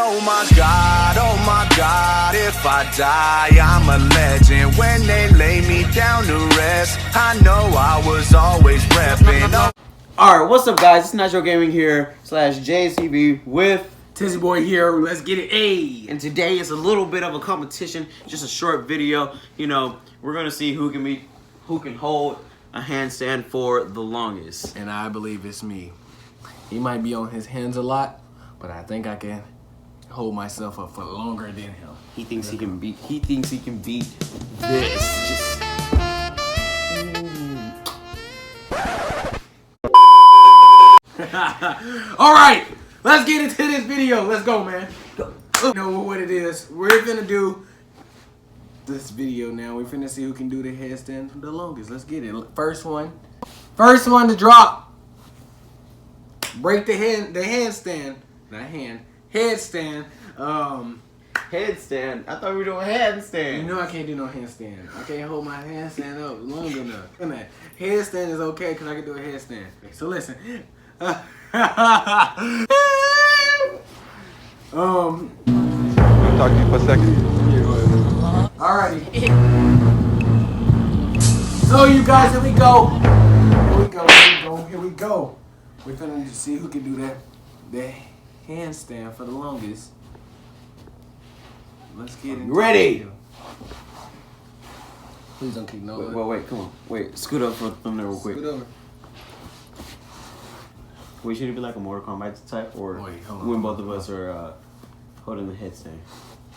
oh my God, if I die, I'm a legend. When they lay me down to rest, I know I was always repping. Alright, what's up guys? It's Natural Gaming here, / JCB with Tezzyboi here. Let's get it. Ayy. And today is a little bit of a competition, just a short video. You know, we're gonna see who can hold a handstand for the longest. And I believe it's me. He might be on his hands a lot, but I think I can hold myself up for longer than him. He thinks he can beat this. Just all right, let's get into this video. Let's go, man. You know what it is. We're gonna do this video now. We're finna see who can do the headstand the longest. Let's get it. First one to drop. Break the handstand. Not hand. Headstand. headstand. I thought we were doing handstand. You know I can't do no handstand. I can't hold my handstand up long enough. Headstand is okay because I can do a headstand. So listen. Talk to you for a second. Alrighty. So you guys, here we go. Here we go. We're gonna see who can do that handstand for the longest. Let's get into ready. Please don't keep no. Wait, come on. Wait, scoot up for the thumbnail real quick. Scoot over. Wait, should it be like a Mortal Kombat type, or when both of us are holding the headstand?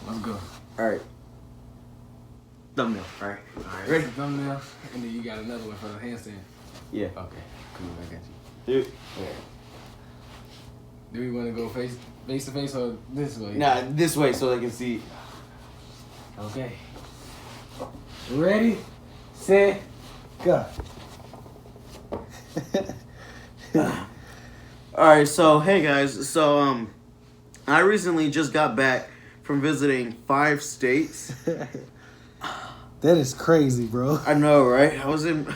Let's go. All right. Thumbnail. All right. Ready? Thumbnail, and then you got another one for the handstand. Yeah. Okay. Cool. I got you. Dude. Yeah. Do we want to go face to face or this way? Nah, this way so they can see. Okay. Ready, set, go. Alright, so hey guys, so I recently just got back from visiting 5 states. That is crazy, bro. I know, right? I was in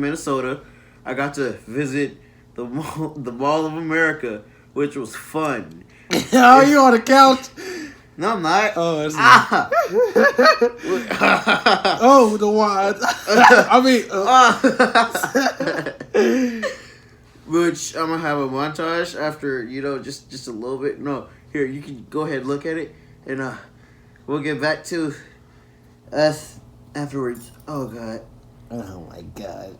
Minnesota. I got to visit the Mall of America, which was fun. Oh, you on the couch? No, I'm not. Oh, that's oh, the wide. I mean, which I'm gonna have a montage after, you know, just a little bit. No, here, you can go ahead, look at it, and we'll get back to us afterwards. Oh god. Oh my god.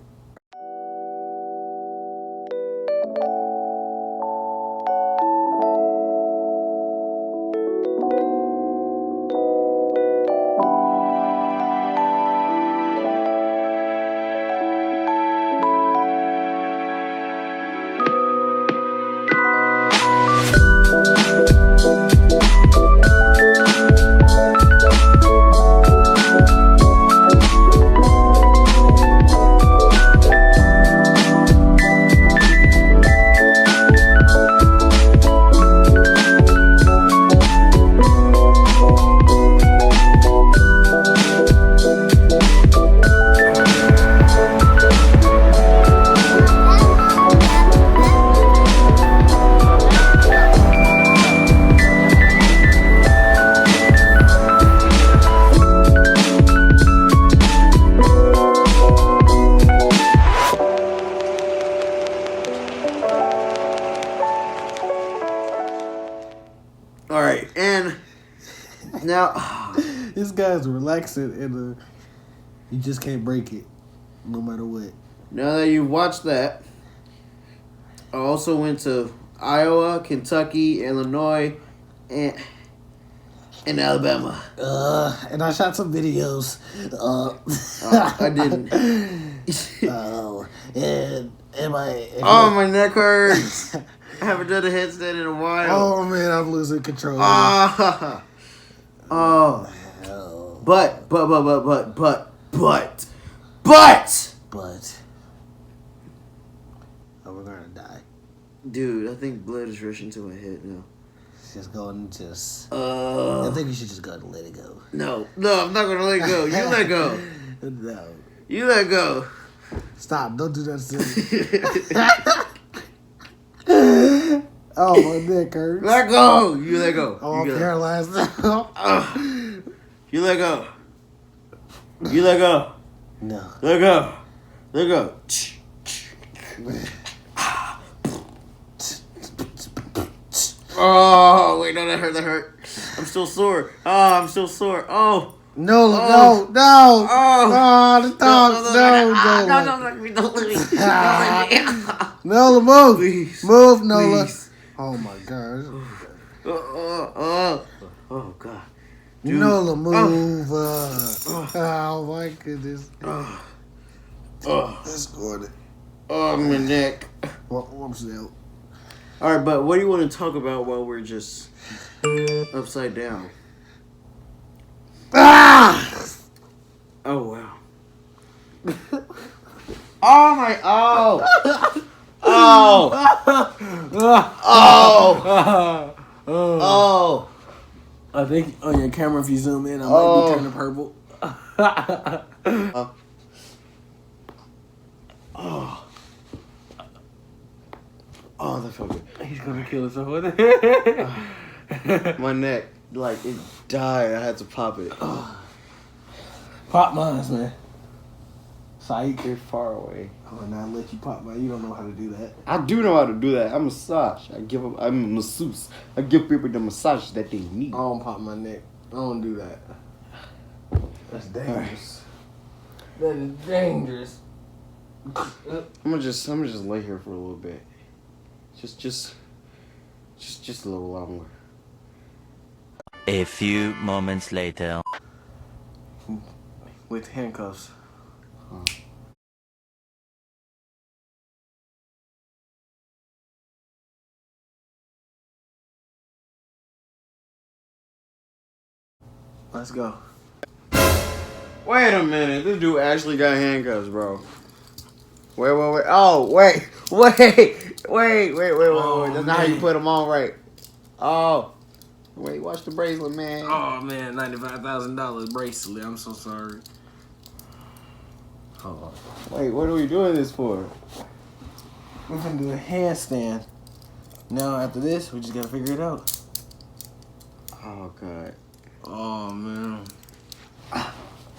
Alright, and now This guy's relaxing and you just can't break it, no matter what. now that you watched that, I also went to Iowa, Kentucky, Illinois, and Alabama. And I shot some videos. I didn't. And my neck hurts. I haven't done a headstand in a while. Oh man, I'm losing control. Oh. Oh. But. Oh, we're gonna die. Dude, I think blood is rushing to my head now. It's just going to. I think you should just go and let it go. No, I'm not gonna let go. You let go. No. You let go. Stop! Don't do that to me. Oh, my neck hurts. Let go. You let go. Oh, I'm You let- paralyzed now. You let go. You let go. No. Let go. Let go. Oh, wait, no, that hurt, that hurt. I'm still sore. Oh, I'm still sore. Oh. No, Oh. no, no. Oh. The dog. Nola, move. Please. Move, Nola. Please. Oh, my God. Oh, God. Dude. Nola, move. Oh, my goodness. Let's go on it. Oh, my neck. Well, I'm still. All right, but what do you want to talk about while we're just upside down? Ah! Oh, wow. Oh, my. Oh. Oh. Oh. Oh. I think on your camera, if you zoom in, I might Oh. be turning purple. Oh. Oh, that felt good. He's gonna kill us over My neck, like, it died. I had to pop it. Pop mines, man. Psych. You're far away. Oh, and I let you pop mine. You don't know how to do that. I do know how to do that. I massage. I'm a masseuse. I give people the massage that they need. I don't pop my neck. I don't do that. That's dangerous. That is dangerous. I'm gonna just lay here for a little bit. Just a little longer. A few moments later. With handcuffs. Let's go. Wait a minute. This dude actually got handcuffs, bro. Wait. Oh, wait. That's not how you man. put them on, right? Oh. Wait, watch the bracelet, man. Oh man, $95,000 bracelet. I'm so sorry. Hold on. Wait, what are we doing this for? We're gonna do a handstand. Now after this, we just gotta figure it out. Oh, God. Oh man.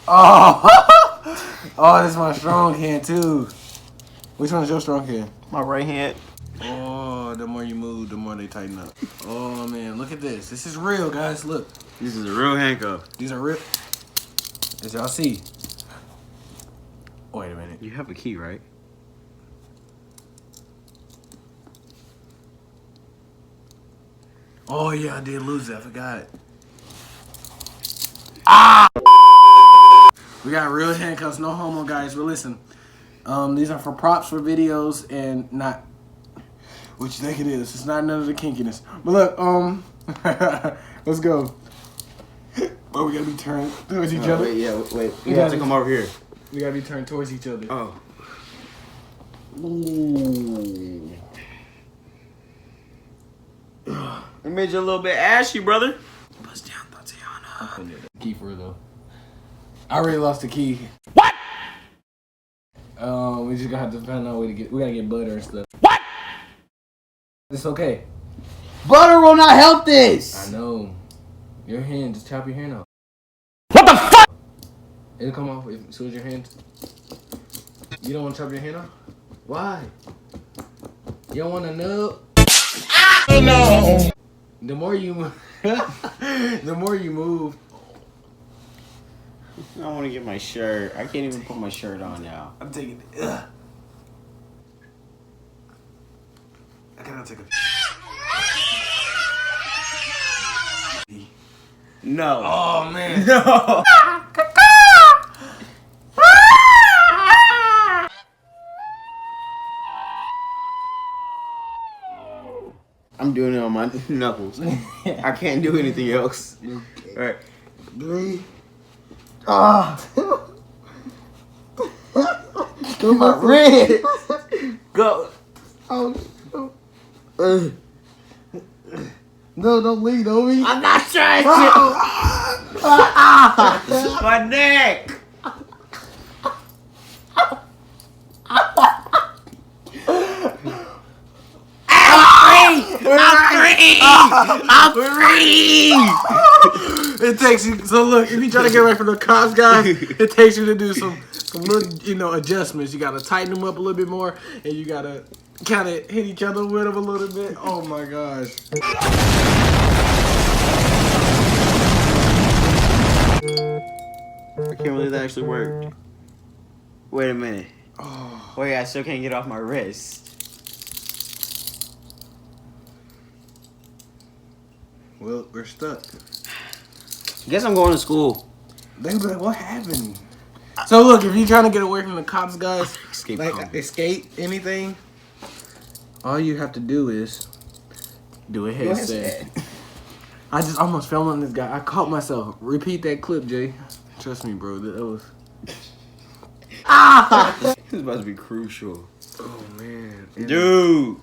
Oh, oh, this is my strong hand too. Which one is your strong hand? My right hand. Oh, the more you move, the more they tighten up. Oh man, look at this. This is real, guys. Look, This is a real handcuff. these are real. As y'all see. Wait a minute. You have a key, right? Oh yeah, I did lose it. I forgot. We got real handcuffs, no homo, guys. But listen, these are for props for videos and not what you think it is. It's not none of the kinkiness. But look, let's go. But we gotta be turned towards each other. Wait. You have to come over here. We gotta be turned towards each other. Oh. Ooh. It made you a little bit ashy, brother. Bust down, Tatiana. Key for it though. I already lost the key. What? We just gonna have to find out a way to get. We gotta get butter and stuff. What? It's okay. Butter will not help this. I know. Your hand, just chop your hand off. What the fuck? It'll come off as soon as your hand. You don't want to chop your hand off? Why? You don't want to nub? No. The more you move, the more you move. I want to get my shirt. I can't even put my shirt on now. I'm taking it. Ugh. I gotta take a. No. Oh man. No. I'm doing it on my knuckles. I can't do anything else. All right. 3. Do my red. Go. Oh, no, don't lean on me. I'm not trying to. My neck. Ow! I'm free. It takes you. So look, if you try to get away from the cops, guys, it takes you to do some little, adjustments. You gotta tighten them up a little bit more, and you gotta kind of hit each other with them a little bit. Oh my gosh. I can't believe that actually worked. Wait a minute. Oh. Wait, I still can't get off my wrist. Well, we're stuck. Guess I'm going to school. They be like, what happened? So look, if you're trying to get away from the cops, guys, escape anything, all you have to do is do a headset. I just almost fell on this guy. I caught myself. Repeat that clip, Jay. Trust me, bro. That was. This is about to be crucial. Oh man, Dude.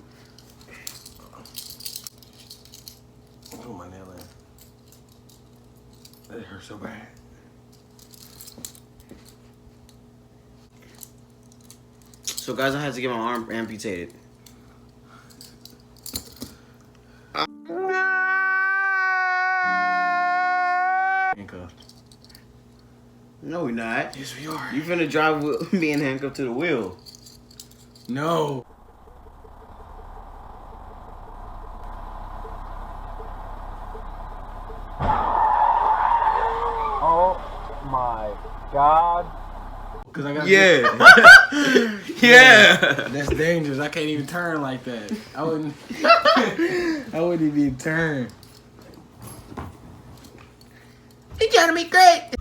Oh my nail in. That hurts so bad. So guys, I had to get my arm amputated. Handcuffed. No, we're not. Yes, we are. You finna drive with me and handcuffed to the wheel. No. Oh my God. Cause I got Yeah. Yeah. That's dangerous. I can't even turn like that. I wouldn't. I wouldn't even turn. You trying to be great?